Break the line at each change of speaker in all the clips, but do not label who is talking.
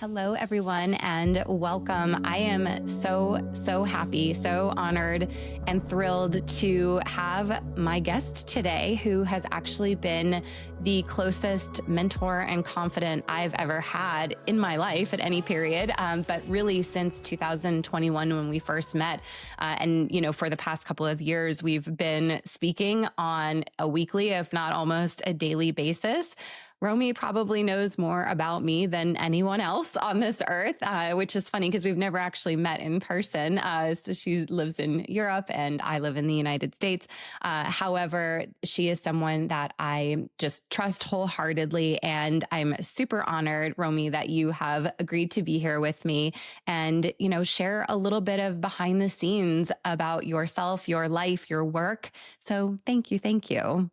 Hello, everyone, and welcome. I am so happy, so honored, and thrilled to have my guest today, who has actually been the closest mentor and confidant I've ever had in my life at any period, but really since 2021 when we first met. For the past couple of years, we've been speaking on a weekly, if not almost a daily basis. Romy probably knows more about me than anyone else on this earth, which is funny because we've never actually met in person. So she lives in Europe and I live in the United States. However, she is someone that I just trust wholeheartedly. And I'm super honored, Romy, that you have agreed to be here with me and, share a little bit of behind the scenes about yourself, your life, your work. So thank you. Thank you.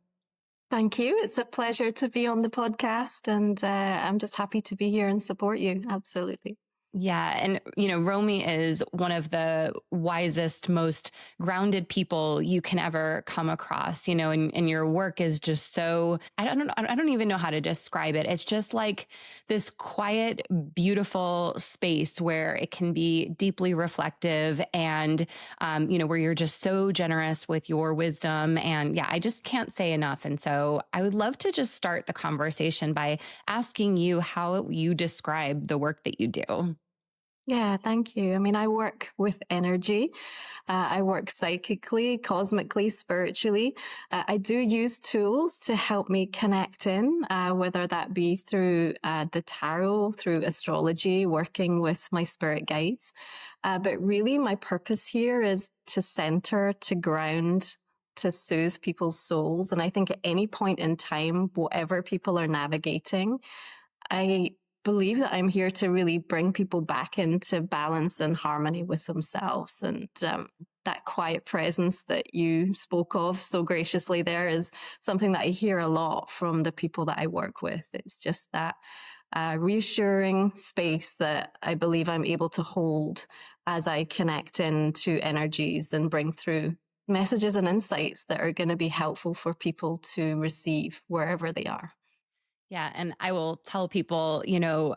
Thank you. It's a pleasure to be on the podcast, and I'm just happy to be here and support you. Absolutely.
Yeah. And, Romy is one of the wisest, most grounded people you can ever come across, and your work is just so, I don't even know how to describe it. It's just like this quiet, beautiful space where it can be deeply reflective and, where you're just so generous with your wisdom. And yeah, I just can't say enough. And so I would love to just start the conversation by asking you how you describe the work that you do.
Yeah, thank you. I mean, I work with energy. I work psychically, cosmically, spiritually. I do use tools to help me connect in, whether that be through the tarot, through astrology, working with my spirit guides. But really, my purpose here is to center, to ground, to soothe people's souls. And I think at any point in time, whatever people are navigating, I believe that I'm here to really bring people back into balance and harmony with themselves. And that quiet presence that you spoke of so graciously there is something that I hear a lot from the people that I work with. It's just that reassuring space that I believe I'm able to hold as I connect into energies and bring through messages and insights that are going to be helpful for people to receive wherever they are.
Yeah. And I will tell people,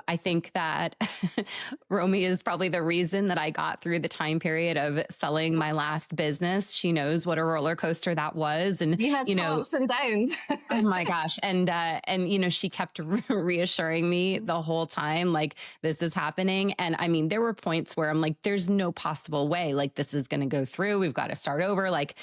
I think that Romy is probably the reason that I got through the time period of selling my last business. She knows what a roller coaster that was. And,
You had some ups and downs.
oh my gosh. And she kept reassuring me the whole time, like, this is happening. And I mean, there were points where I'm like, there's no possible way, like, this is going to go through. We've got to start over. Like,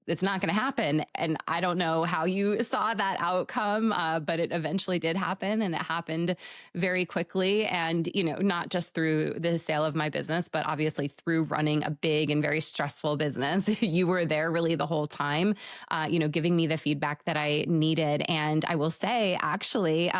it's not going to happen. And I don't know how you saw that outcome, but it eventually did happen, and it happened very quickly. And, not just through the sale of my business, but obviously through running a big and very stressful business. You were there really the whole time, giving me the feedback that I needed. And I will say, actually,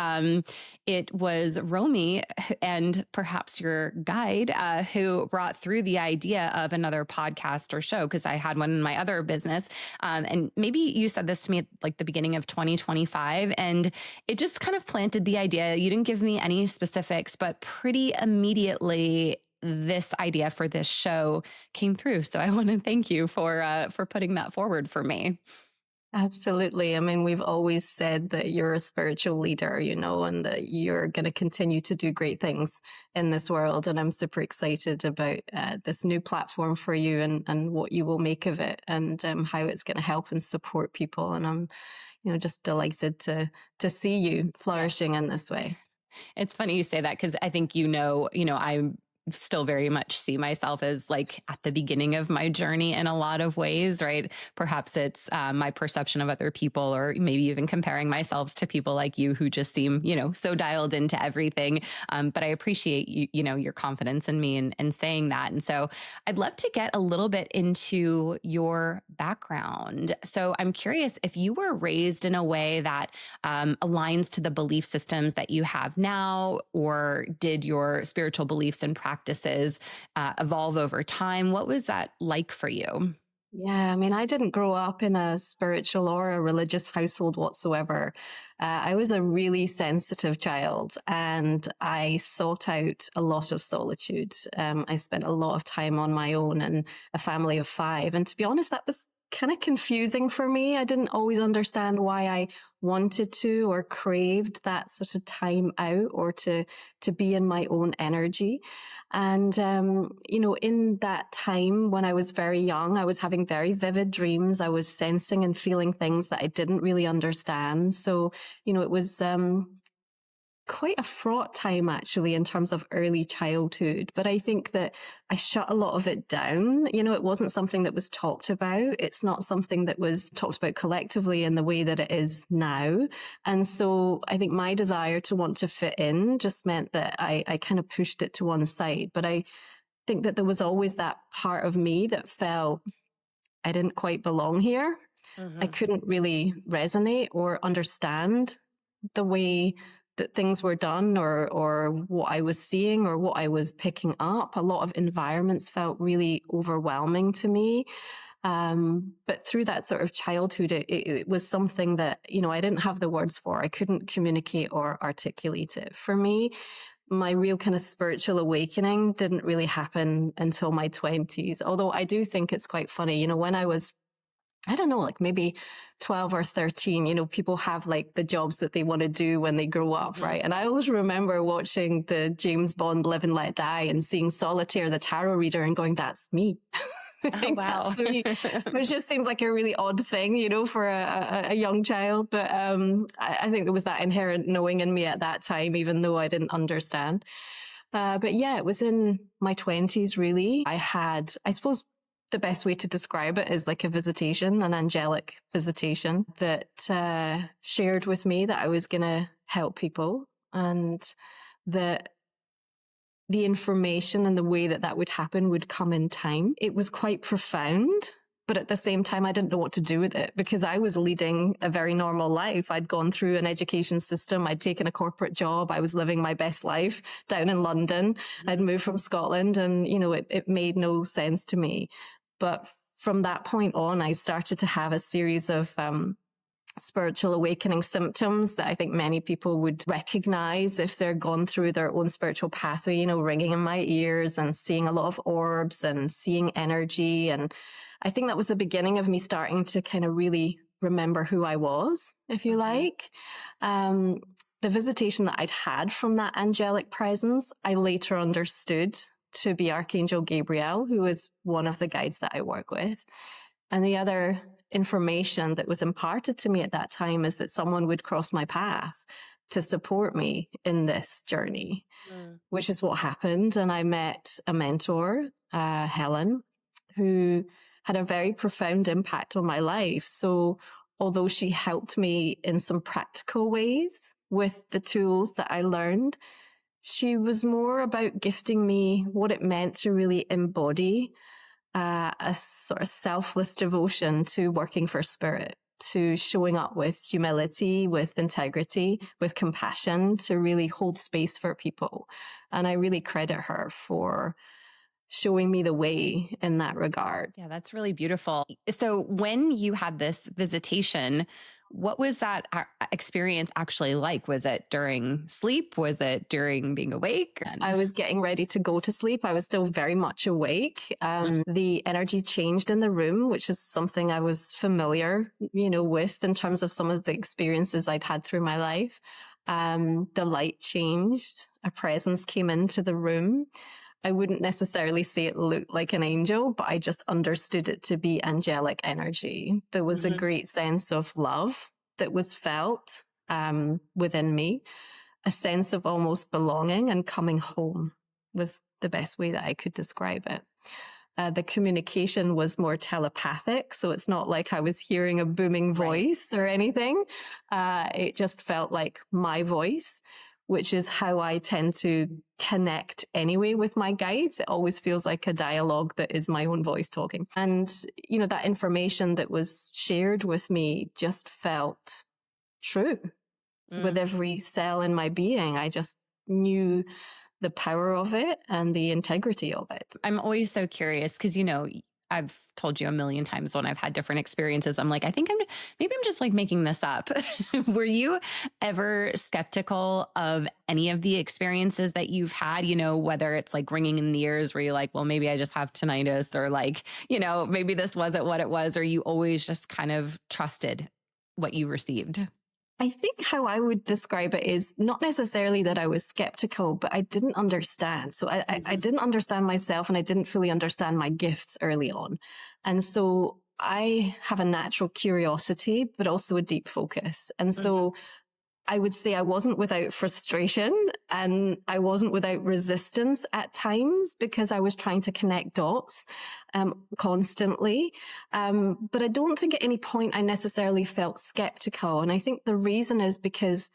it was Romy and perhaps your guide who brought through the idea of another podcast or show, because I had one in my other business. And maybe you said this to me at like the beginning of 2025, and it just kind of planted the idea. You didn't give me any specifics, but pretty immediately this idea for this show came through. So I want to thank you for putting that forward for me.
Absolutely. I mean, we've always said that you're a spiritual leader, and that you're going to continue to do great things in this world. And I'm super excited about this new platform for you and what you will make of it, and how it's going to help and support people. And I'm, just delighted to see you flourishing in this way.
It's funny you say that, because I think, I still very much see myself as like at the beginning of my journey in a lot of ways, right? Perhaps it's my perception of other people, or maybe even comparing myself to people like you who just seem, so dialed into everything. But I appreciate your confidence in me and saying that. And so I'd love to get a little bit into your background. So I'm curious if you were raised in a way that aligns to the belief systems that you have now, or did your spiritual beliefs and practices evolve over time? What was that like for you?
Yeah, I mean, I didn't grow up in a spiritual or a religious household whatsoever. I was a really sensitive child, and I sought out a lot of solitude. I spent a lot of time on my own and a family of five. And to be honest, that was kind of confusing for me. I didn't always understand why I wanted to or craved that sort of time out or to be in my own energy. And, in that time when I was very young, I was having very vivid dreams. I was sensing and feeling things that I didn't really understand. So, it was, quite a fraught time actually in terms of early childhood, but I think that I shut a lot of it down. It wasn't something that was talked about. It's not something that was talked about collectively in the way that it is now. And so I think my desire to want to fit in just meant that I kind of pushed it to one side. But I think that there was always that part of me that felt I didn't quite belong here. I
Mhm.
couldn't really resonate or understand the way that things were done or what I was seeing or what I was picking up. A lot of environments felt really overwhelming to me. But through that sort of childhood, it was something that, I didn't have the words for. I couldn't communicate or articulate it. For me, my real kind of spiritual awakening didn't really happen until my 20s. Although I do think it's quite funny, when I don't know, like maybe 12 or 13, people have like the jobs that they want to do when they grow up,
Mhm.
right? And I always remember watching the James Bond Live and Let Die and seeing Solitaire, the tarot reader, and going, that's me.
Oh, wow.
That's me. Which just seems like a really odd thing, for a young child. But I think there was that inherent knowing in me at that time, even though I didn't understand. But yeah, it was in my 20s, really. I had, I suppose, the best way to describe it is like a visitation, an angelic visitation that shared with me that I was going to help people and that the information and the way that that would happen would come in time. It was quite profound. But at the same time, I didn't know what to do with it because I was leading a very normal life. I'd gone through an education system. I'd taken a corporate job. I was living my best life down in London. I'd
Mhm.
moved from Scotland and, it made no sense to me. But from that point on, I started to have a series of spiritual awakening symptoms that I think many people would recognize if they're gone through their own spiritual pathway, ringing in my ears and seeing a lot of orbs and seeing energy. And I think that was the beginning of me starting to kind of really remember who I was, if you
Mhm.
like. The visitation that I'd had from that angelic presence, I later understood to be Archangel Gabriel, who is one of the guides that I work with. And the other information that was imparted to me at that time is that someone would cross my path to support me in this journey,
Mm.
which is what happened. And I met a mentor, Helen, who had a very profound impact on my life. So although she helped me in some practical ways with the tools that I learned, she was more about gifting me what it meant to really embody a sort of selfless devotion to working for spirit, to showing up with humility, with integrity, with compassion, to really hold space for people. And I really credit her for showing me the way in that regard.
Yeah, that's really beautiful. So, when you had this visitation, what was that experience actually like? Was it during sleep? Was it during being awake?
I was getting ready to go to sleep. I was still very much awake. The energy changed in the room, which is something I was familiar, with in terms of some of the experiences I'd had through my life. The light changed. A presence came into the room. I wouldn't necessarily say it looked like an angel, but I just understood it to be angelic energy. There was a
Mhm.
great sense of love that was felt within me, a sense of almost belonging and coming home was the best way that I could describe it. The communication was more telepathic, so it's not like I was hearing a booming
Right.
voice or anything. It just felt like my voice, which is how I tend to connect anyway with my guides. It always feels like a dialogue that is my own voice talking. And, that information that was shared with me just felt true with
Mm.
every cell in my being. I just knew the power of it and the integrity of it.
I'm always so curious because, I've told you a million times when I've had different experiences, I'm like, I think maybe I'm just like making this up. Were you ever skeptical of any of the experiences that you've had, whether it's like ringing in the ears where you're like, well, maybe I just have tinnitus, or like, maybe this wasn't what it was, or you always just kind of trusted what you received?
I think how I would describe it is not necessarily that I was skeptical, but I didn't understand. So I
Mhm.
didn't understand myself, and I didn't fully understand my gifts early on. And so I have a natural curiosity, but also a deep focus. And
Mhm.
so I would say I wasn't without frustration, and I wasn't without resistance at times, because I was trying to connect dots constantly. But I don't think at any point I necessarily felt skeptical. And I think the reason is because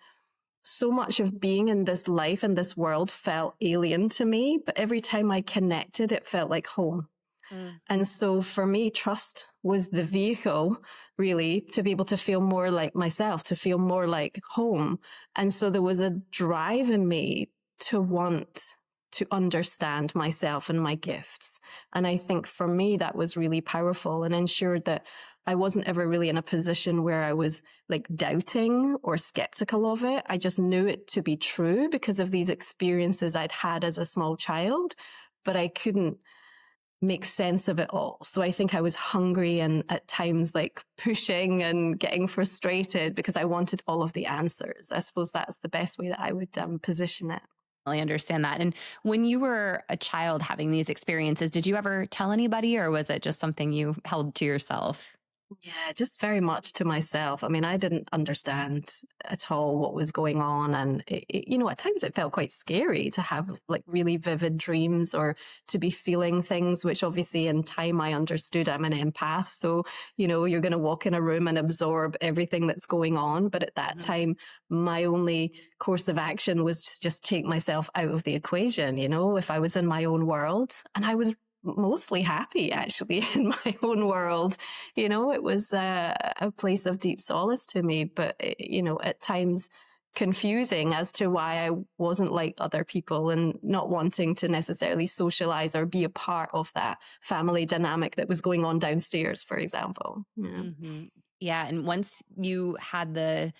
so much of being in this life and this world felt alien to me. But every time I connected, it felt like home.
Mm.
And so for me, trust was the vehicle, really, to be able to feel more like myself, to feel more like home. And so there was a drive in me to want to understand myself and my gifts. And I think for me, that was really powerful and ensured that I wasn't ever really in a position where I was like doubting or skeptical of it. I just knew it to be true because of these experiences I'd had as a small child, but I couldn't make sense of it all. So I think I was hungry and at times like pushing and getting frustrated because I wanted all of the answers. I suppose that's the best way that I would position it.
I understand that. And when you were a child having these experiences, did you ever tell anybody, or was it just something you held to yourself?
Yeah, just very much to myself. I mean, I didn't understand at all what was going on. And, at times it felt quite scary to have like really vivid dreams or to be feeling things, which obviously in time I understood I'm an empath. So, you're going to walk in a room and absorb everything that's going on. But at that
Mhm.
time, my only course of action was to just take myself out of the equation, if I was in my own world. And I was mostly happy actually in my own world. It was a place of deep solace to me, but, at times confusing as to why I wasn't like other people and not wanting to necessarily socialize or be a part of that family dynamic that was going on downstairs, for example. Yeah.
Mhm. Yeah, and once you had the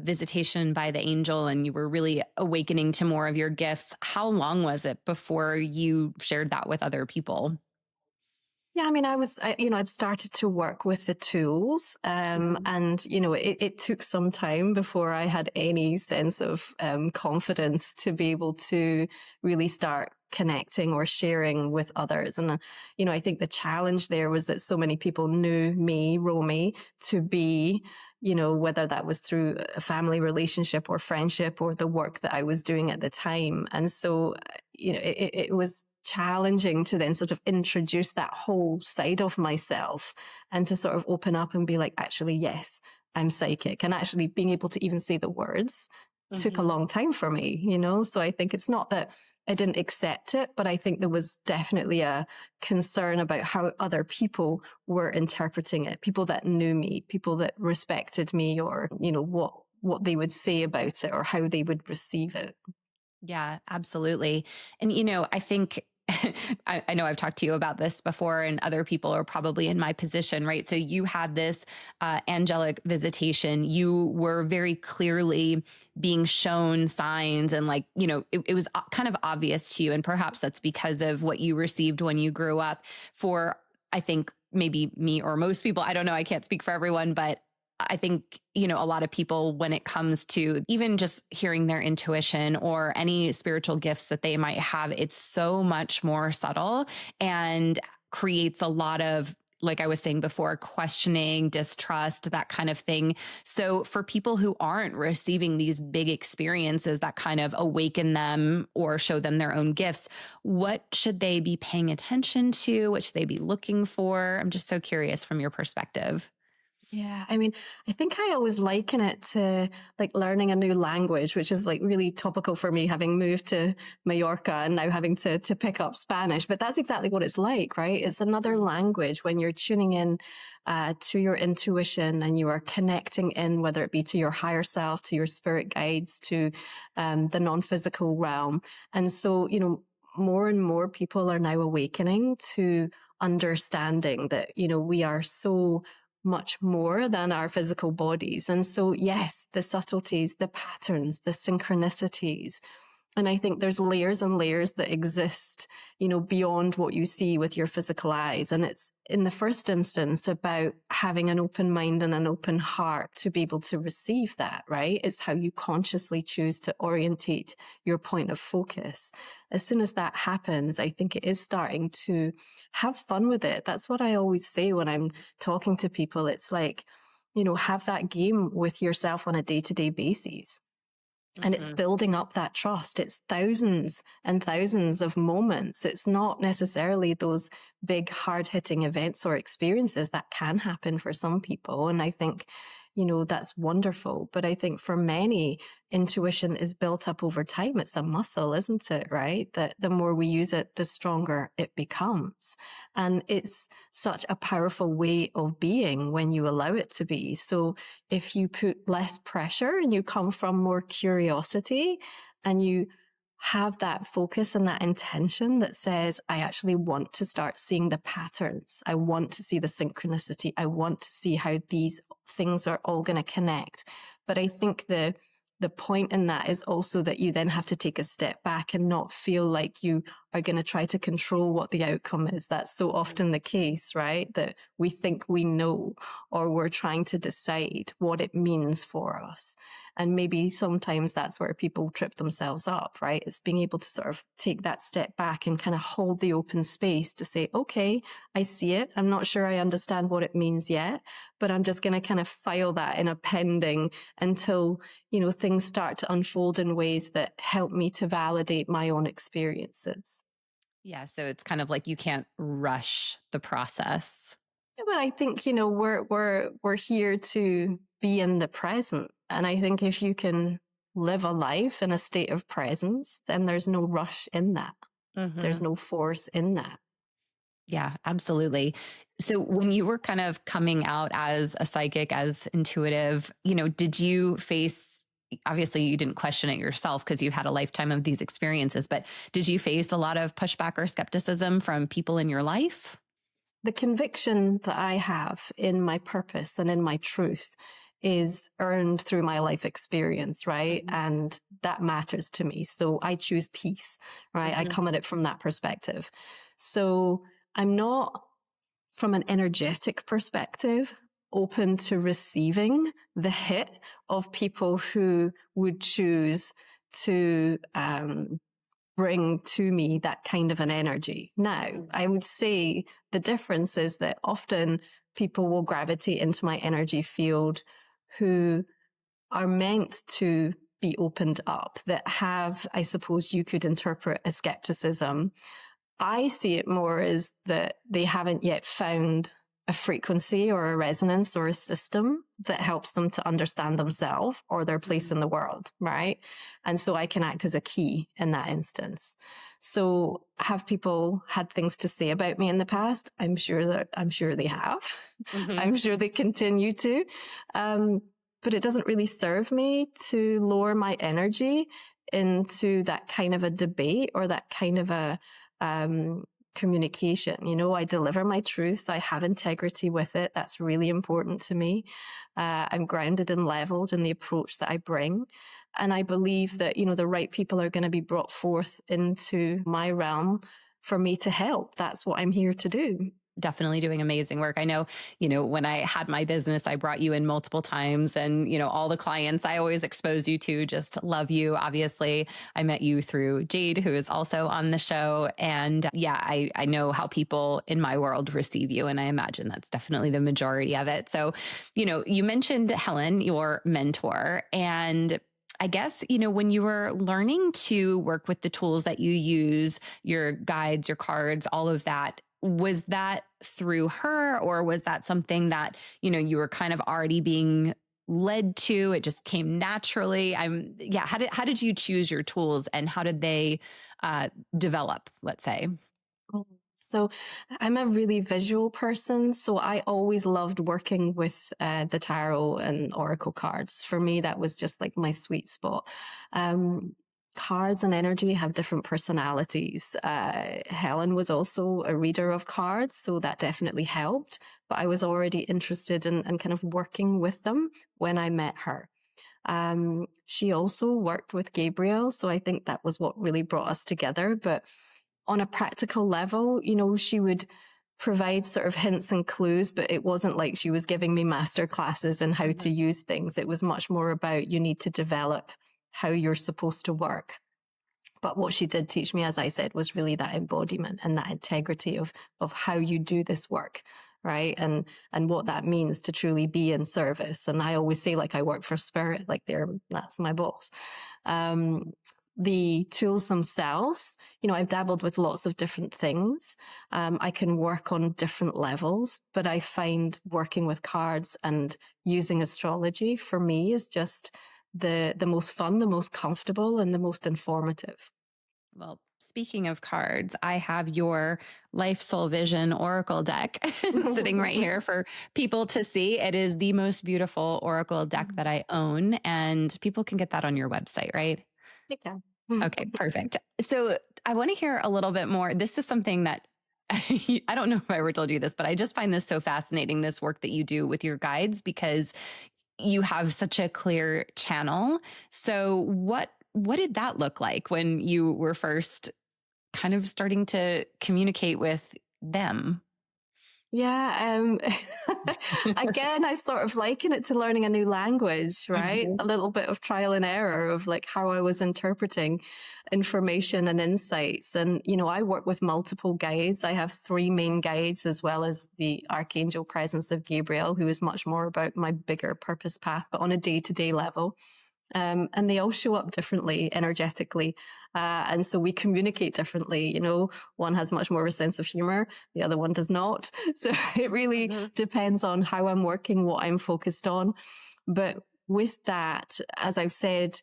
visitation by the angel and you were really awakening to more of your gifts, how long was it before you shared that with other people?
Yeah, I mean, I'd started to work with the tools,
Mhm.
and it took some time before I had any sense of confidence to be able to really start connecting or sharing with others. And I think the challenge there was that so many people knew me, Romy, to be, whether that was through a family relationship or friendship or the work that I was doing at the time, and so it was challenging to then sort of introduce that whole side of myself and to sort of open up and be like, actually, yes, I'm psychic. And actually being able to even say the words took a
Mhm.
long time for me. So I think it's not that I didn't accept it, but I think there was definitely a concern about how other people were interpreting it, people that knew me, people that respected me, or, what they would say about it or how they would receive it.
Yeah, absolutely. And, I think I know I've talked to you about this before, and other people are probably in my position, right? So you had this angelic visitation. You were very clearly being shown signs, and like, it was kind of obvious to you. And perhaps that's because of what you received when you grew up. For, I think, maybe me or most people, I don't know, I can't speak for everyone, but I think, a lot of people, when it comes to even just hearing their intuition or any spiritual gifts that they might have, it's so much more subtle and creates a lot of, like I was saying before, questioning, distrust, that kind of thing. So, for people who aren't receiving these big experiences that kind of awaken them or show them their own gifts, what should they be paying attention to? What should they be looking for? I'm just so curious from your perspective.
Yeah, I mean, I think I always liken it to like learning a new language, which is like really topical for me, having moved to Mallorca and now having to pick up Spanish. But that's exactly what it's like, right? It's another
Mhm.
language when you're tuning in to your intuition and you are connecting in, whether it be to your higher self, to your spirit guides, to the non-physical realm. And so, more and more people are now awakening to understanding that, we are so much more than our physical bodies. And so, yes, the subtleties, the patterns, the synchronicities, and I think there's layers and layers that exist, beyond what you see with your physical eyes. And it's in the first instance about having an open mind and an open heart to be able to receive that, right? It's how you consciously choose to orientate your point of focus. As soon as that happens, I think it is starting to have fun with it. That's what I always say when I'm talking to people. It's like, have that game with yourself on a day-to-day basis. And it's
Mhm.
building up that trust. It's thousands and thousands of moments. It's not necessarily those big, hard hitting events or experiences that can happen for some people. And I think, that's wonderful. But I think for many, intuition is built up over time. It's a muscle, isn't it? Right? That the more we use it, the stronger it becomes. And it's such a powerful way of being when you allow it to be. So if you put less pressure and you come from more curiosity and you have that focus and that intention that says, I actually want to start seeing the patterns. I want to see the synchronicity. I want to see how these things are all going to connect. But I think the point in that is also that you then have to take a step back and not feel like you are going to try to control what the outcome is. That's so often the case, right? That we think we know, or we're trying to decide what it means for us. And maybe sometimes that's where people trip themselves up, right? It's being able to sort of take that step back and kind of hold the open space to say, okay, I see it. I'm not sure I understand what it means yet, but I'm just going to kind of file that in a pending until, things start to unfold in ways that help me to validate my own experiences.
Yeah, so it's kind of like you can't rush the process.
Yeah, but I think, we're here to be in the present. And I think if you can live a life in a state of presence, then there's no rush in that. There's
Mhm.
no force in that.
Yeah, absolutely. So when you were kind of coming out as a psychic, as intuitive, did you face, obviously you didn't question it yourself because you had a lifetime of these experiences, but did you face a lot of pushback or skepticism from people in your life?
The conviction that I have in my purpose and in my truth is earned through my life experience, right?
Mhm.
And that matters to me. So I choose peace, right? I
Mhm.
come at it from that perspective. So I'm not, from an energetic perspective, open to receiving the hit of people who would choose to bring to me that kind of an energy. Now,
Mhm.
I would say the difference is that often people will gravitate into my energy field who are meant to be opened up, that have, I suppose you could interpret as skepticism. I see it more as that they haven't yet found a frequency or a resonance or a system that helps them to understand themselves or their place
Mhm.
in the world, right? And so I can act as a key in that instance. So have people had things to say about me in the past? I'm sure they have.
Mhm.
I'm sure they continue to. Um, but it doesn't really serve me to lower my energy into that kind of a debate or that kind of a um, communication. I deliver my truth. I have integrity with it. That's really important to me. I'm grounded and leveled in the approach that I bring. And I believe that, the right people are going to be brought forth into my realm for me to help. That's what I'm here to do.
Definitely doing amazing work. I know, when I had my business, I brought you in multiple times and, all the clients I always expose you to just love you. Obviously, I met you through Jade, who is also on the show. And yeah, I know how people in my world receive you. And I imagine that's definitely the majority of it. So, you mentioned Helen, your mentor, and I guess, when you were learning to work with the tools that you use, your guides, your cards, all of that, was that through her, or was that something that, you were kind of already being led to? It just came naturally. Yeah. How did you choose your tools and how did they uh, develop, let's say?
So I'm a really visual person. So I always loved working with the tarot and oracle cards. For me, that was just like my sweet spot. Um, cards and energy have different personalities. Helen was also a reader of cards, so that definitely helped. But I was already interested in kind of working with them when I met her. She also worked with Gabriel, so I think that was what really brought us together. But on a practical level, she would provide sort of hints and clues, but it wasn't like she was giving me master classes in how to use things. It was much more about you need to develop how you're supposed to work. But what she did teach me, as I said, was really that embodiment and that integrity of how you do this work, right? And what that means to truly be in service. And I always say, like, I work for spirit, like that's my boss. The tools themselves, I've dabbled with lots of different things. I can work on different levels, but I find working with cards and using astrology for me is just the most fun, the most comfortable, and the most informative.
Well, speaking of cards, I have your Life Soul Vision Oracle deck sitting right here for people to see. It is the most beautiful Oracle deck that I own, and people can get that on your website, right?
Okay.
Okay, perfect. So I want to hear a little bit more. This is something that I don't know if I ever told you this, but I just find this so fascinating, this work that you do with your guides, because you have such a clear channel. So what did that look like when you were first kind of starting to communicate with them?
Yeah. Again, I sort of liken it to learning a new language, right?
Mhm.
A little bit of trial and error of like how I was interpreting information and insights. And, I work with multiple guides. I have 3 main guides, as well as the archangel presence of Gabriel, who is much more about my bigger purpose path, but on a day-to-day level. And they all show up differently energetically. And so we communicate differently. One has much more of a sense of humor, the other one does not. So it really depends on how I'm working, what I'm focused on. But with that, as I've said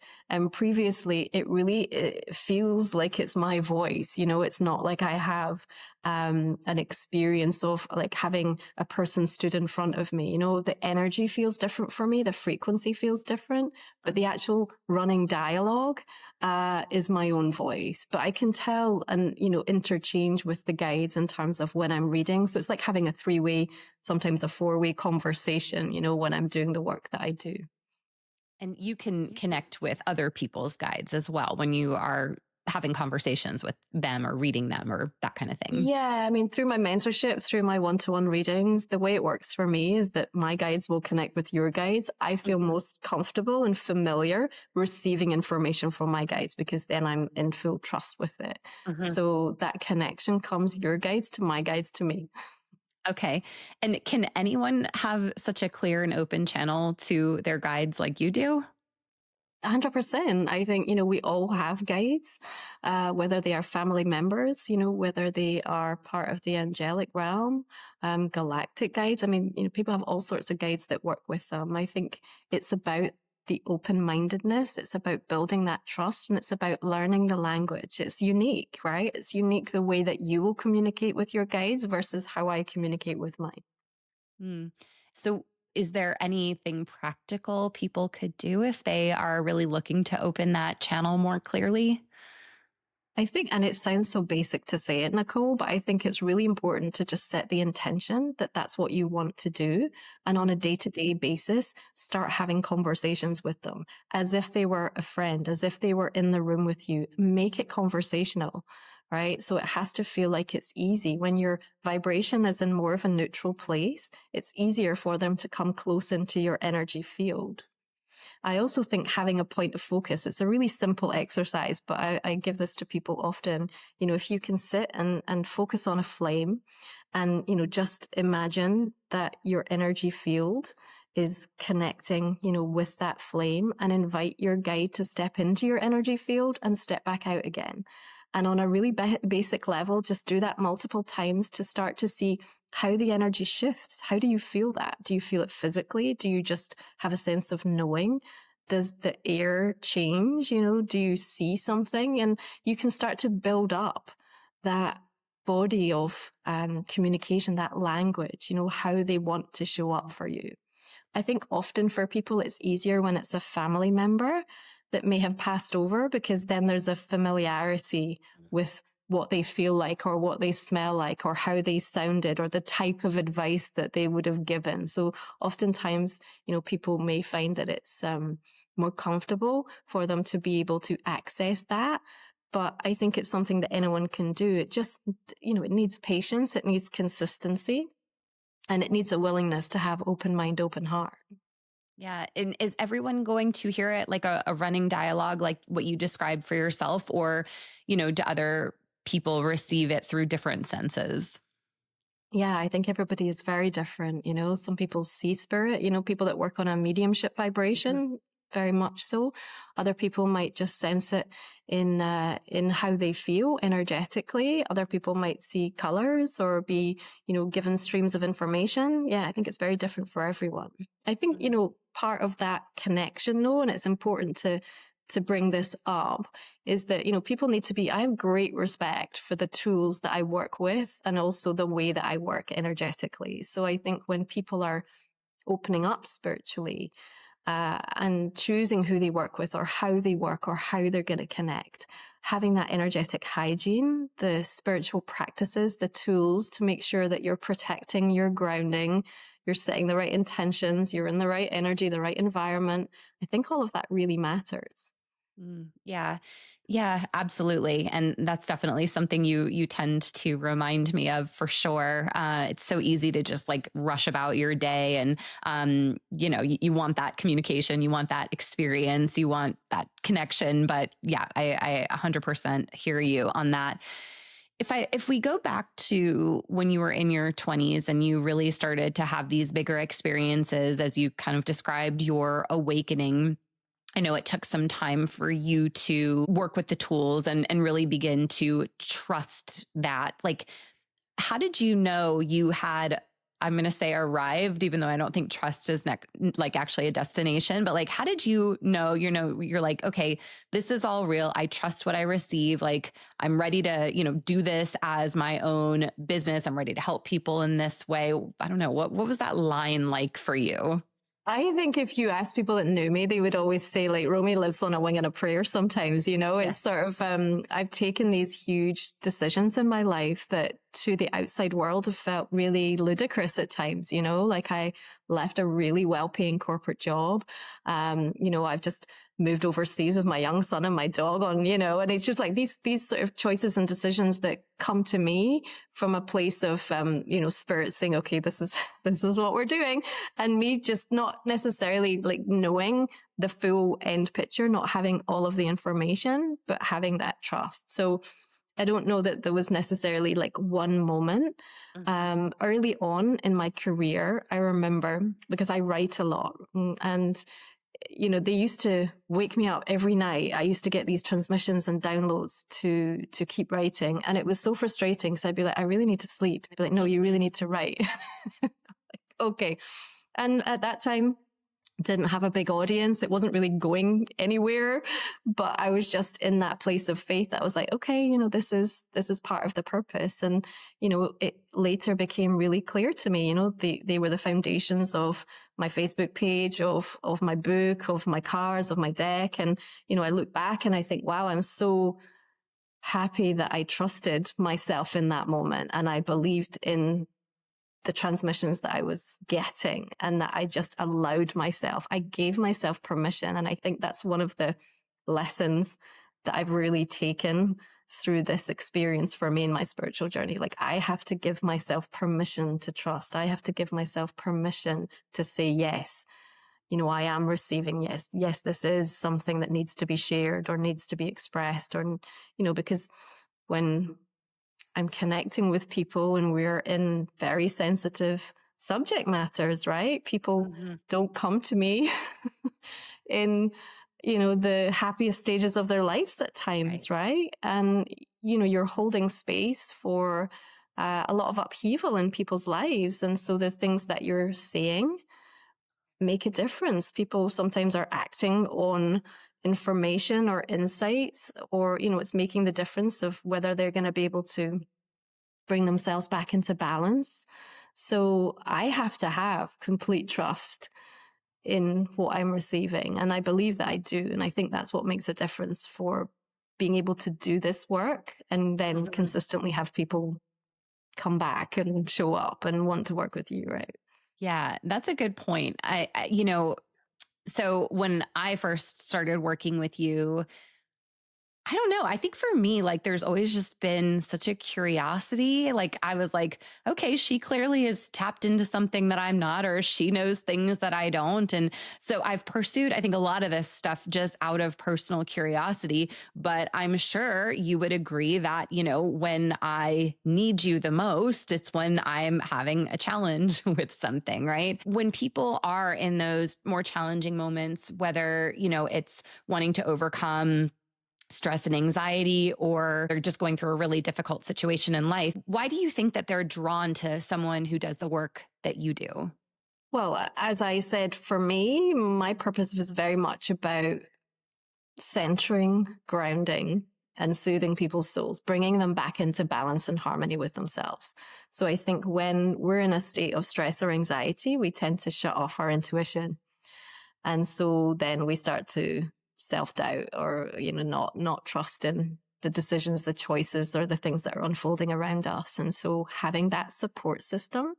previously, it feels like it's my voice. It's not like I have an experience of like having a person stood in front of me. The energy feels different for me, the frequency feels different, but the actual running dialogue is my own voice. But I can tell and interchange with the guides in terms of when I'm reading. So it's like having a 3-way, sometimes a 4-way conversation. When I'm doing the work that I do.
And you can connect with other people's guides as well when you are having conversations with them or reading them or that kind of thing.
Yeah, I mean, through my mentorship, through my one-to-one readings, the way it works for me is that my guides will connect with your guides. I feel most comfortable and familiar receiving information from my guides because then I'm in full trust with it.
Mhm.
So that connection comes your guides to my guides to me.
Okay. And can anyone have such a clear and open channel to their guides like you do?
100%. I think, we all have guides, whether they are family members, whether they are part of the angelic realm, galactic guides. I mean, people have all sorts of guides that work with them. I think it's about the open-mindedness. It's about building that trust, and it's about learning the language. It's unique, right? It's unique the way that you will communicate with your guides versus how I communicate with mine.
Mm. So, is there anything practical people could do if they are really looking to open that channel more clearly?
I think, and it sounds so basic to say it, Nicole, but I think it's really important to just set the intention that that's what you want to do. And on a day to day basis, start having conversations with them as if they were a friend, as if they were in the room with you. Make it conversational, right? So it has to feel like it's easy. When your vibration is in more of a neutral place, it's easier for them to come close into your energy field. I also think having a point of focus, it's a really simple exercise, but I give this to people often. If you can sit and focus on a flame and, just imagine that your energy field is connecting, with that flame, and invite your guide to step into your energy field and step back out again. And on a really basic level, just do that multiple times to start to see how the energy shifts. How do you feel that? Do you feel it physically? Do you just have a sense of knowing? Does the air change? Do you see something? And you can start to build up that body of communication, that language, how they want to show up for you. I think often for people, it's easier when it's a family member that may have passed over, because then there's a familiarity with what they feel like or what they smell like or how they sounded or the type of advice that they would have given. So oftentimes, people may find that it's more comfortable for them to be able to access that. But I think it's something that anyone can do. It just, it needs patience, it needs consistency, and it needs a willingness to have open mind, open heart.
Yeah. And is everyone going to hear it like a running dialogue, like what you described for yourself? Or, do other people receive it through different senses?
Yeah, I think everybody is very different. Some people see spirit, people that work on a mediumship
Mhm.
vibration, very much so. Other people might just sense it in how they feel energetically. Other people might see colors or be, given streams of information. Yeah, I think it's very different for everyone. I think,
Mhm.
part of that connection though, and it's important to bring this up, is that, people need to be, I have great respect for the tools that I work with and also the way that I work energetically. So I think when people are opening up spiritually, and choosing who they work with or how they work or how they're going to connect, having that energetic hygiene, the spiritual practices, the tools to make sure that you're protecting your grounding, you're setting the right intentions, you're in the right energy, the right environment. I think all of that really matters.
Yeah. Yeah, absolutely. And that's definitely something you tend to remind me of for sure. It's so easy to just like rush about your day and you want that communication, you want that experience, you want that connection. But yeah, I 100% hear you on that. If we go back to when you were in your 20s and you really started to have these bigger experiences as you kind of described your awakening, I know it took some time for you to work with the tools and really begin to trust that. Like, how did you know you had, I'm going to say arrived, even though I don't think trust is like actually a destination, but like, how did you know, you're like, okay, this is all real. I trust what I receive. Like, I'm ready to, do this as my own business. I'm ready to help people in this way. I don't know. What was that line like for you?
I think if you ask people that knew me, they would always say, like, Romy lives on a wing and a prayer sometimes,
Yeah.
it's sort of, I've taken these huge decisions in my life that to the outside world have felt really ludicrous at times, like I left a really well-paying corporate job. I've just moved overseas with my young son and my dog on, and it's just like these sort of choices and decisions that come to me from a place of, spirit saying, okay, this is what we're doing. And me just not necessarily like knowing the full end picture, not having all of the information, but having that trust. So I don't know that there was necessarily like one moment.
Mhm.
Early on in my career, I remember, because I write a lot, and they used to wake me up every night. I used to get these transmissions and downloads to keep writing, and it was so frustrating because I'd be like, I really need to sleep. They'd be like, no, you really need to write. Okay. And at that time, didn't have a big audience. It wasn't really going anywhere, but I was just in that place of faith that I was like, okay, this is part of the purpose. And, it later became really clear to me, they were the foundations of my Facebook page, of my book, of my cars, of my deck. And, I look back and I think, wow, I'm so happy that I trusted myself in that moment. And I believed in the transmissions that I was getting and that I just allowed myself, I gave myself permission. And I think that's one of the lessons that I've really taken through this experience for me in my spiritual journey. Like, I have to give myself permission to trust. I have to give myself permission to say, yes, I am receiving. Yes, yes, this is something that needs to be shared or needs to be expressed, or, because when I'm connecting with people and we're in very sensitive subject matters, right? People
Mhm.
don't come to me in, the happiest stages of their lives at
Right.
times, right? And, you're holding space for a lot of upheaval in people's lives. And so the things that you're saying make a difference. People sometimes are acting on information or insights, or, it's making the difference of whether they're going to be able to bring themselves back into balance. So I have to have complete trust in what I'm receiving. And I believe that I do. And I think that's what makes a difference for being able to do this work and then
Mhm.
consistently have people come back and show up and want to work with you, right?
Yeah, that's a good point. So when I first started working with you, I don't know. I think for me, like, there's always just been such a curiosity. Like, I was like, okay, she clearly is tapped into something that I'm not, or she knows things that I don't. And so I've pursued, I think, a lot of this stuff just out of personal curiosity. But I'm sure you would agree that, when I need you the most, it's when I'm having a challenge with something, right? When people are in those more challenging moments, whether, it's wanting to overcome stress and anxiety, or they're just going through a really difficult situation in life. Why do you think that they're drawn to someone who does the work that you do?
Well, as I said, for me, my purpose was very much about centering, grounding, and soothing people's souls, bringing them back into balance and harmony with themselves. So I think when we're in a state of stress or anxiety, we tend to shut off our intuition. And so then we start to self-doubt or, not trust in the decisions, the choices, or the things that are unfolding around us. And so having that support system,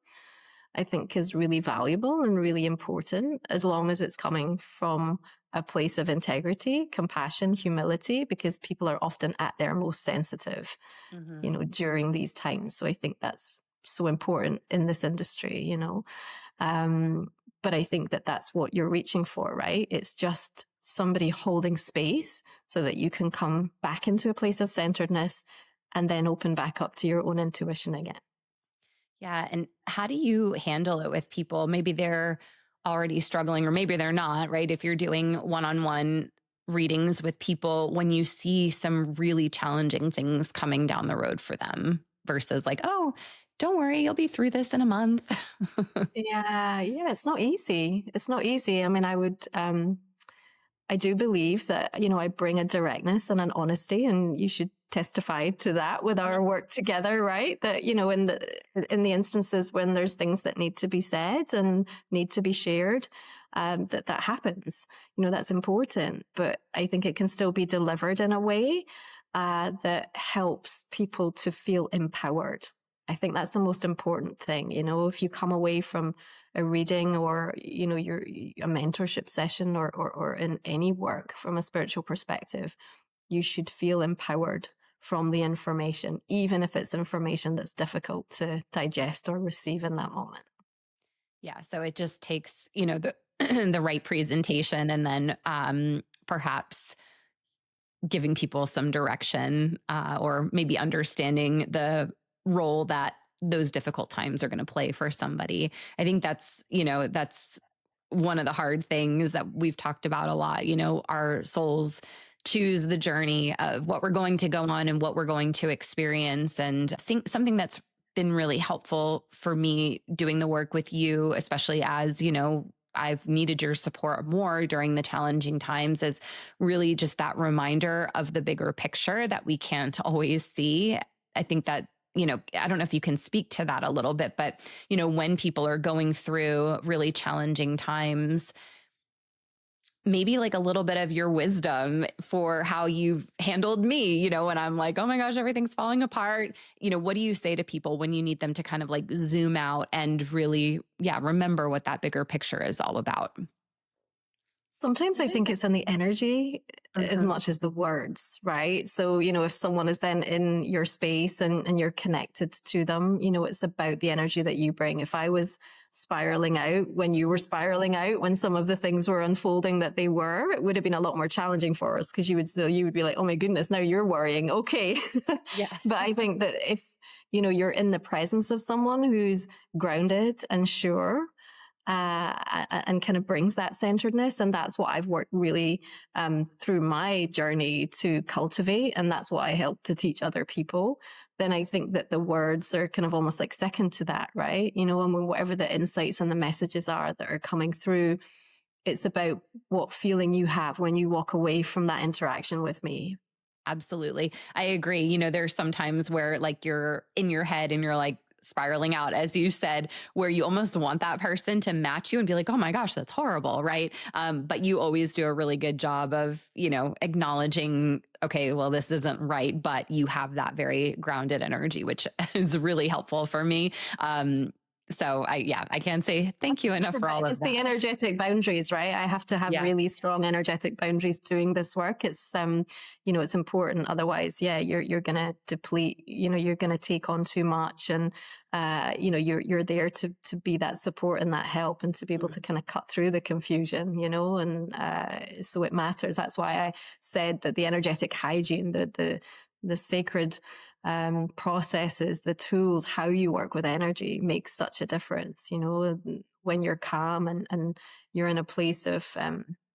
I think, is really valuable and really important, as long as it's coming from a place of integrity, compassion, humility, because people are often at their most sensitive,
Hmm.
during these times. So I think that's so important in this industry, Um, but I think that that's what you're reaching for, right? It's just somebody holding space so that you can come back into a place of centeredness and then open back up to your own intuition again.
Yeah. And how do you handle it with people? Maybe they're already struggling, or maybe they're not, right? If you're doing one on one readings with people, when you see some really challenging things coming down the road for them versus like, oh, don't worry, you'll be through this in a month.
Yeah, yeah, it's not easy. It's not easy. I mean, I do believe that, I bring a directness and an honesty, and you should testify to that with our work together, right? That, in the instances when there's things that need to be said and need to be shared, that happens. That's important. But I think it can still be delivered in a way that helps people to feel empowered. I think that's the most important thing. If you come away from a reading or, your a mentorship session or in any work from a spiritual perspective, you should feel empowered from the information, even if it's information that's difficult to digest or receive in that moment.
Yeah, so it just takes, the the right presentation, and then perhaps giving people some direction, or maybe understanding the role that those difficult times are going to play for somebody. I think that's one of the hard things that we've talked about a lot. Our souls choose the journey of what we're going to go on and what we're going to experience. And I think something that's been really helpful for me doing the work with you, especially as, I've needed your support more during the challenging times, is really just that reminder of the bigger picture that we can't always see. I think that, I don't know if you can speak to that a little bit, but, when people are going through really challenging times, maybe like a little bit of your wisdom for how you've handled me, when I'm like, oh my gosh, everything's falling apart. What do you say to people when you need them to kind of like zoom out and really, yeah, remember what that bigger picture is all about?
Sometimes I think it's in the energy as
Mhm.
much as the words, right? So, if someone is then in your space and you're connected to them, it's about the energy that you bring. If I was spiraling out when you were spiraling out, when some of the things were unfolding that they were, it would have been a lot more challenging for us because you would be like, oh my goodness, now you're worrying. Okay.
Yeah.
But I think that if, you're in the presence of someone who's grounded and sure, and kind of brings that centeredness. And that's what I've worked really through my journey to cultivate. And that's what I help to teach other people. Then I think that the words are kind of almost like second to that, right? And whatever the insights and the messages are that are coming through, it's about what feeling you have when you walk away from that interaction with me.
Absolutely. I agree. There's sometimes where like you're in your head and you're like spiraling out, as you said, where you almost want that person to match you and be like, oh my gosh, that's horrible. Right. But you always do a really good job of, acknowledging, okay, well, this isn't right, but you have that very grounded energy, which is really helpful for me. So I can't say thank you enough for all
It's
of
the
that.
energetic boundaries, right? I have to have
Yeah.
really strong energetic boundaries doing this work. It's important. Otherwise, yeah, you're gonna deplete, you're gonna take on too much. And you're there to be that support and that help and to be able to kind of cut through the confusion, and so it matters. That's why I said that the energetic hygiene, the sacred processes, the tools, how you work with energy makes such a difference, when you're calm and you're in a place of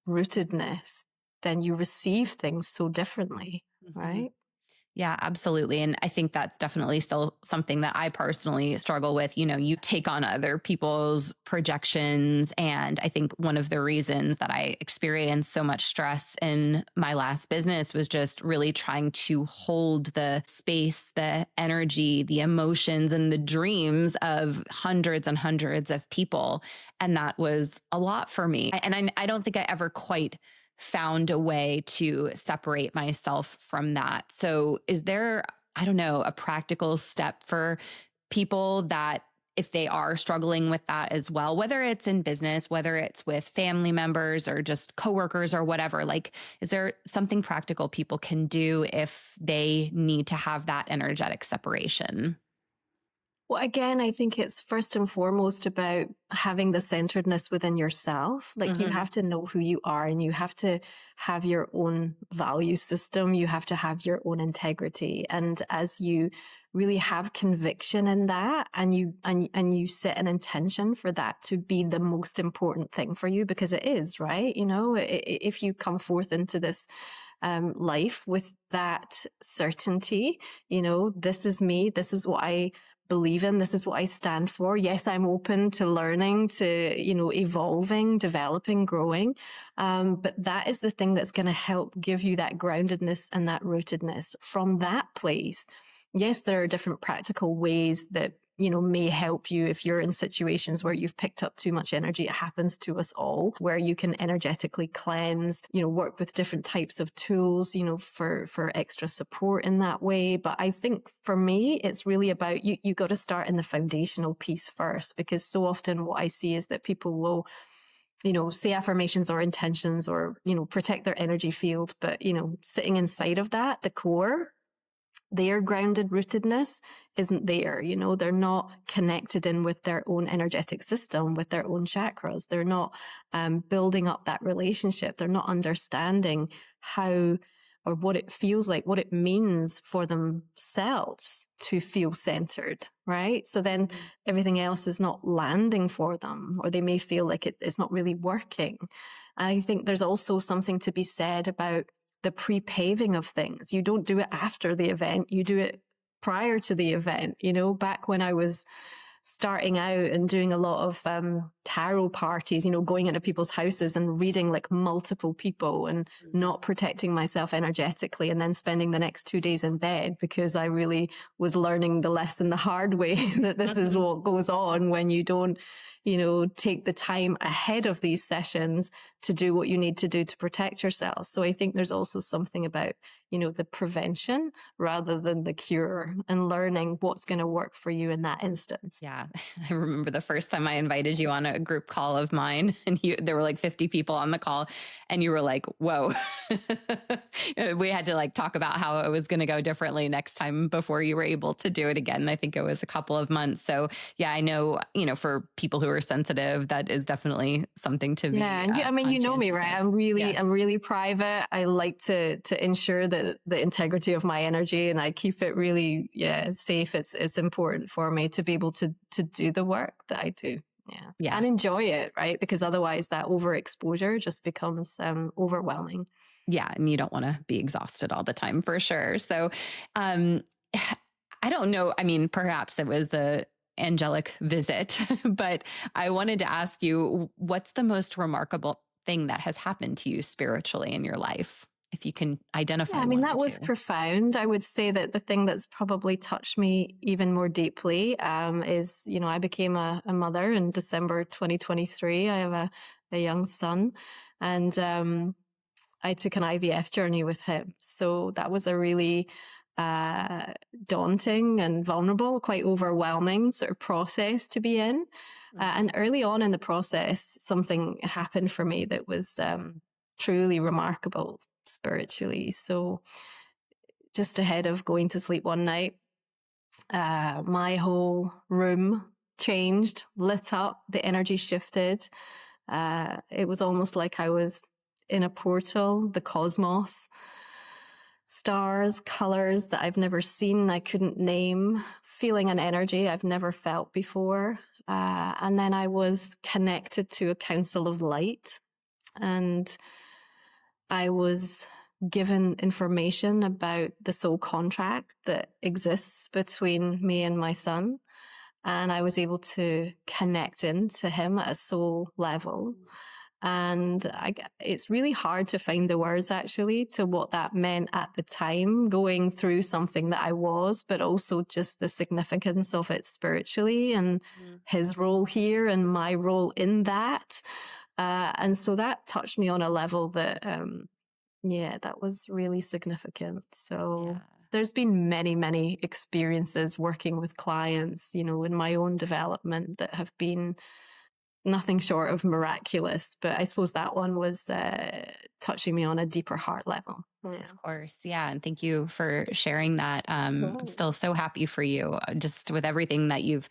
rootedness, then you receive things so differently,
Mhm.
right?
Yeah, absolutely. And I think that's definitely still something that I personally struggle with. You take on other people's projections. And I think one of the reasons that I experienced so much stress in my last business was just really trying to hold the space, the energy, the emotions, and the dreams of hundreds and hundreds of people. And that was a lot for me. And I don't think I ever quite found a way to separate myself from that. So, is there, I don't know, a practical step for people that if they are struggling with that as well, whether it's in business, whether it's with family members or just coworkers or whatever, like, is there something practical people can do if they need to have that energetic separation?
Well, again, I think it's first and foremost about having the centeredness within yourself. Like you
Hmm.
have to know who you are and you have to have your own value system. You have to have your own integrity. And as you really have conviction in that and you set an intention for that to be the most important thing for you, because it is, right? If you come forth into this life with that certainty, this is me, this is what I believe in, this is what I stand for. Yes, I'm open to learning, to, evolving, developing, growing. But that is the thing that's going to help give you that groundedness and that rootedness from that place. Yes, there are different practical ways that may help you if you're in situations where you've picked up too much energy. It happens to us all, where you can energetically cleanse, work with different types of tools, for extra support in that way. But I think for me, it's really about you got to start in the foundational piece first, because so often what I see is that people will say affirmations or intentions or, protect their energy field. But, sitting inside of that, the core, their grounded rootedness isn't there. They're not connected in with their own energetic system, with their own chakras. They're not building up that relationship. They're not understanding how or what it feels like, what it means for themselves to feel centered, right? So then everything else is not landing for them, or they may feel like it's not really working. And I think there's also something to be said about the pre-paving of things. You don't do it after the event, you do it prior to the event. Back when I was starting out and doing a lot of tarot parties, going into people's houses and reading like multiple people and not protecting myself energetically, and then spending the next 2 days in bed because I really was learning the lesson the hard way that this is what goes on when you don't, take the time ahead of these sessions to do what you need to do to protect yourself. So I think there's also something about, the prevention rather than the cure, and learning what's going to work for you in that instance.
Yeah, I remember the first time I invited you on a group call of mine, and there were like 50 people on the call, and you were like, "Whoa." We had to like talk about how it was going to go differently next time before you were able to do it again. I think it was a couple of months. So, yeah, I know, for people who are sensitive, that is definitely something to
Yeah,
be
and I mean, you know me,
conscientious
right?
of. Yeah.
I'm really private. I like to ensure that the integrity of my energy, and I keep it really, yeah, safe. It's important for me to be able to do the work that I do. Yeah,
Yeah.
and enjoy it, right? Because otherwise, that overexposure just becomes overwhelming.
Yeah, and you don't want to be exhausted all the time for sure. So, um, I don't know. I mean, perhaps it was the angelic visit, but I wanted to ask you, what's the most remarkable thing that has happened to you spiritually in your life? if you can
Yeah,
identify
I mean,
one or
that was
two.
profound. I would say that the thing that's probably touched me even more deeply is, I became a mother in December 2023. I have a young son, and I took an IVF journey with him. So that was a really uh, daunting and vulnerable, quite overwhelming sort of process to be in. And early on in the process, something happened for me that was truly remarkable spiritually. So just ahead of going to sleep one night, my whole room changed, lit up, the energy shifted. It was almost like I was in a portal, the cosmos, stars, colors that I've never seen, I couldn't name, feeling an energy I've never felt before. And then I was connected to a council of light, and I was given information about the soul contract that exists between me and my son. And I was able to connect into him at a soul level. And it's really hard to find the words actually to what that meant at the time, going through something that I was, but also just the significance of it spiritually and his role here and my role in that. And so that touched me on a level that, yeah, that was really significant. So
Yeah.
there's been many, many experiences working with clients, in my own development that have been nothing short of miraculous. But I suppose that one was touching me on a deeper heart level. Yeah.
Of course. Yeah. And thank you for sharing that. I'm still so happy for you, just with everything that you've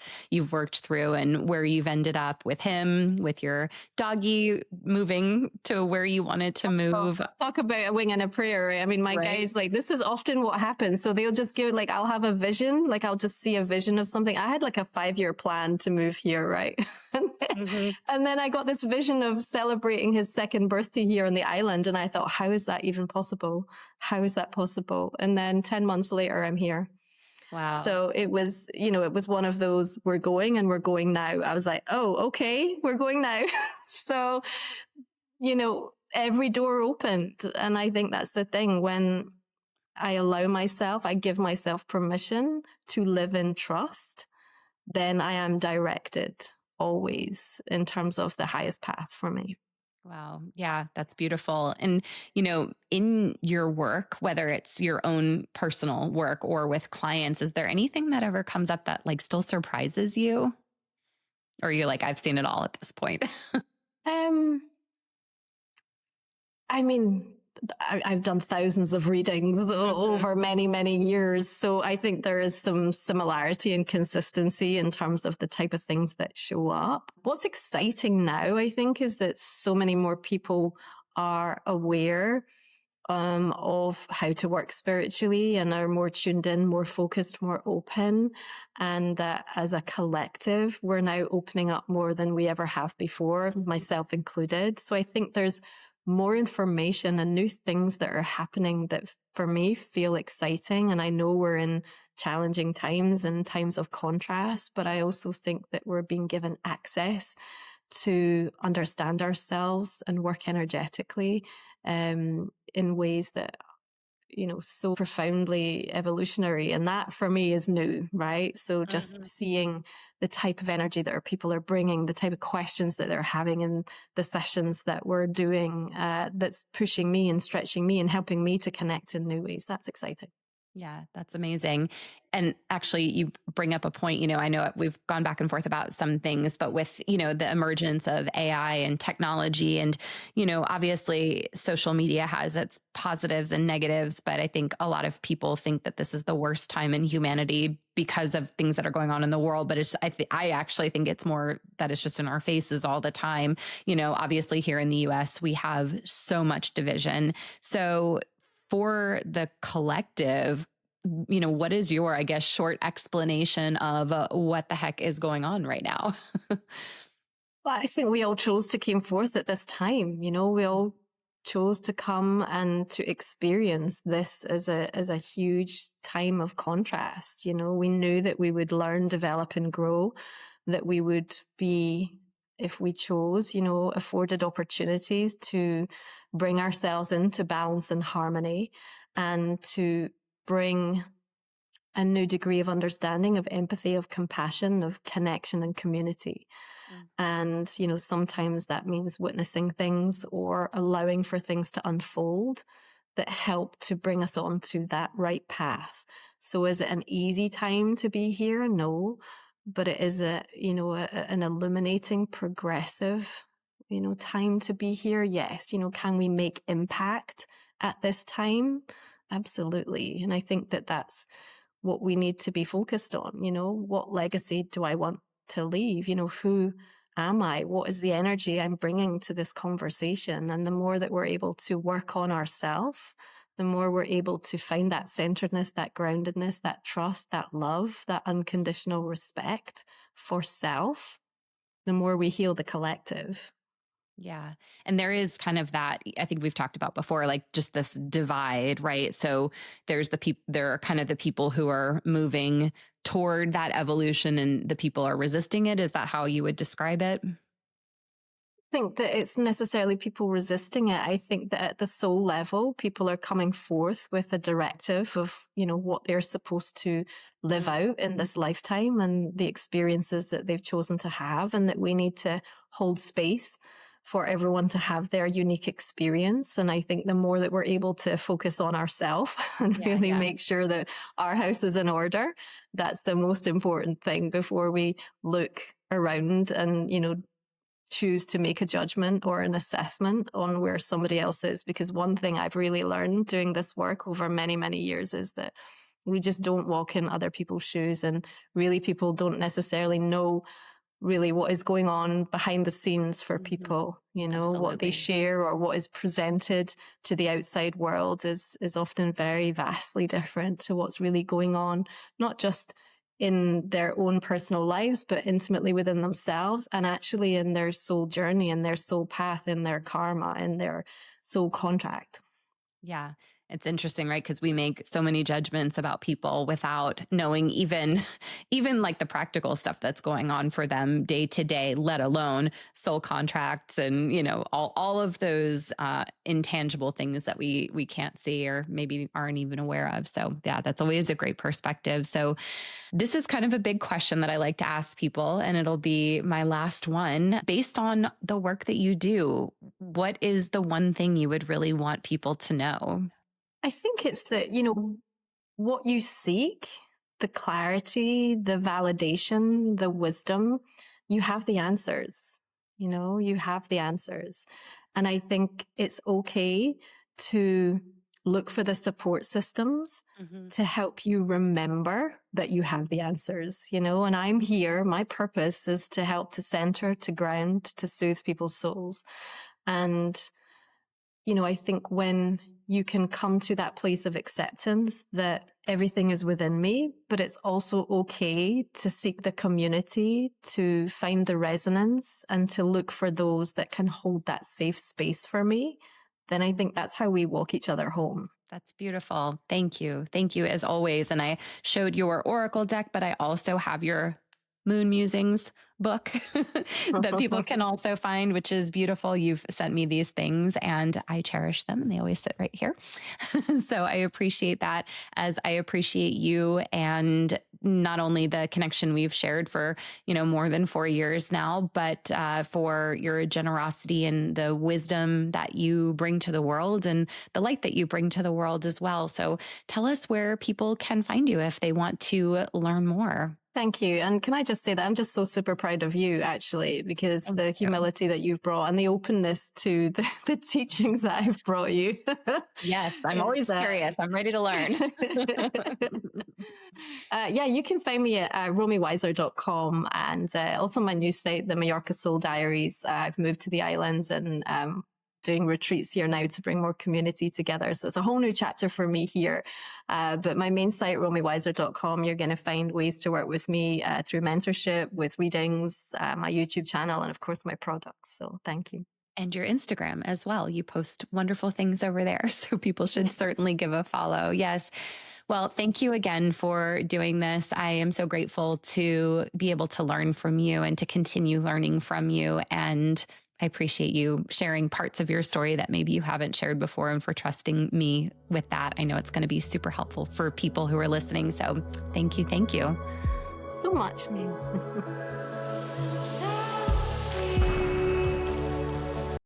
worked through and where you've ended up with him, with your doggy moving to where you wanted to
Oh,
move.
talk about a wing and a prayer, right? I mean, my
Right.
guys, like, this is often what happens. So they'll just give, like, I'll have a vision, like, I'll just see a vision of something. I had like a 5-year plan to move here, right? and, then,
Hmm.
and then I got this vision of celebrating his second birthday here on the island. And I thought, how is that even possible? How is that possible? And then 10 months later, I'm here.
Wow.
So it was, it was one of those, we're going and we're going now. I was like, oh, okay, we're going now. So every door opened. And I think that's the thing. When I allow myself, I give myself permission to live in trust, then I am directed always in terms of the highest path for me.
Wow. Yeah, that's beautiful. And, in your work, whether it's your own personal work or with clients, is there anything that ever comes up that like still surprises you? Or you're like, I've seen it all at this point?
Um, I mean, I've done thousands of readings
Hmm.
over many, many years. So I think there is some similarity and consistency in terms of the type of things that show up. What's exciting now, I think, is that so many more people are aware of how to work spiritually and are more tuned in, more focused, more open. And that as a collective, we're now opening up more than we ever have before, myself included. So I think there's more information and new things that are happening that for me feel exciting. And I know we're in challenging times and times of contrast, but I also think that we're being given access to understand ourselves and work energetically in ways that so profoundly evolutionary, and that for me is new, right? So just
Hmm.
seeing the type of energy that our people are bringing, the type of questions that they're having in the sessions that we're doing, that's pushing me and stretching me and helping me to connect in new ways, that's exciting.
Yeah, that's amazing. And actually, you bring up a point. I know we've gone back and forth about some things, but with, the emergence of AI and technology, and, obviously social media has its positives and negatives, but I think a lot of people think that this is the worst time in humanity because of things that are going on in the world. But I actually think it's more that it's just in our faces all the time. Obviously here in the US, we have so much division. So, for the collective, what is your, I guess, short explanation of what the heck is going on right now?
Well, I think we all chose to came forth at this time. We all chose to come and to experience this as a huge time of contrast. We knew that we would learn, develop, and grow, that we would be if we chose, afforded opportunities to bring ourselves into balance and harmony, and to bring a new degree of understanding, of empathy, of compassion, of connection and community.
Mm.
And, sometimes that means witnessing things or allowing for things to unfold that help to bring us onto that right path. So is it an easy time to be here? No, but it is an illuminating, progressive, time to be here. Yes. Can we make impact at this time? Absolutely. And I think that that's what we need to be focused on. What legacy do I want to leave? Who am I? What is the energy I'm bringing to this conversation? And the more that we're able to work on ourselves, the more we're able to find that centeredness, that groundedness, that trust, that love, that unconditional respect for self, the more we heal the collective.
Yeah. And there is kind of that, I think we've talked about before, like just this divide, right? So there are kind of the people who are moving toward that evolution and the people are resisting it. Is that how you would describe it?
Think that it's necessarily people resisting it. I think that at the soul level, people are coming forth with a directive of, what they're supposed to live out in this lifetime and the experiences that they've chosen to have, and that we need to hold space for everyone to have their unique experience. And I think the more that we're able to focus on ourselves and
Yeah.
really
Yeah.
make sure that our house is in order, that's the most important thing before we look around and, choose to make a judgment or an assessment on where somebody else is. Because one thing I've really learned doing this work over many, many years is that we just don't walk in other people's shoes. And really, people don't necessarily know really what is going on behind the scenes for people. What they
Absolutely.
share or what is presented to the outside world is often very vastly different to what's really going on, not just in their own personal lives, but intimately within themselves, and actually in their soul journey, in their soul path, in their karma, in their soul contract.
Yeah. It's interesting, right? Because we make so many judgments about people without knowing even even like the practical stuff that's going on for them day to day, let alone soul contracts and, all of those intangible things that we can't see or maybe aren't even aware of. So yeah, that's always a great perspective. So this is kind of a big question that I like to ask people, and it'll be my last one. Based on the work that you do, what is the one thing you would really want people to know?
I think it's that, what you seek, the clarity, the validation, the wisdom, you have the answers. You have the answers. And I think it's okay to look for the support systems
Mhm.
to help you remember that you have the answers, and I'm here. My purpose is to help to center, to ground, to soothe people's souls. And I think when you can come to that place of acceptance that everything is within me, but it's also okay to seek the community, to find the resonance, and to look for those that can hold that safe space for me, then I think that's how we walk each other home.
That's beautiful. Thank you. Thank you as always. And I showed your oracle deck, but I also have your Moon Musings book that people can also find, which is beautiful. You've sent me these things and I cherish them and they always sit right here. So I appreciate that, as I appreciate you, and not only the connection we've shared for, more than 4 years now, but for your generosity and the wisdom that you bring to the world and the light that you bring to the world as well. So tell us where people can find you if they want to learn more.
Thank you. And can I just say that I'm just so super proud of you, actually, because
Thank
the
you.
humility that you've brought and the openness to the teachings that I've brought you.
Yes, I'm
It's,
always curious. I'm ready to learn.
yeah, you can find me at romywyser.com, and also my new site, the Mallorca Soul Diaries. I've moved to the islands and doing retreats here now to bring more community together. So it's a whole new chapter for me here. But my main site, romywyser.com, you're going to find ways to work with me through mentorship, with readings, my YouTube channel, and of course my products. So thank you.
And your Instagram as well. You post wonderful things over there. So people should
Yes.
certainly give a follow. Yes. Well, thank you again for doing this. I am so grateful to be able to learn from you and to continue learning from you. And I appreciate you sharing parts of your story that maybe you haven't shared before and for trusting me with that. I know it's going to be super helpful for people who are listening. So thank you. Thank you.
So much, Neil.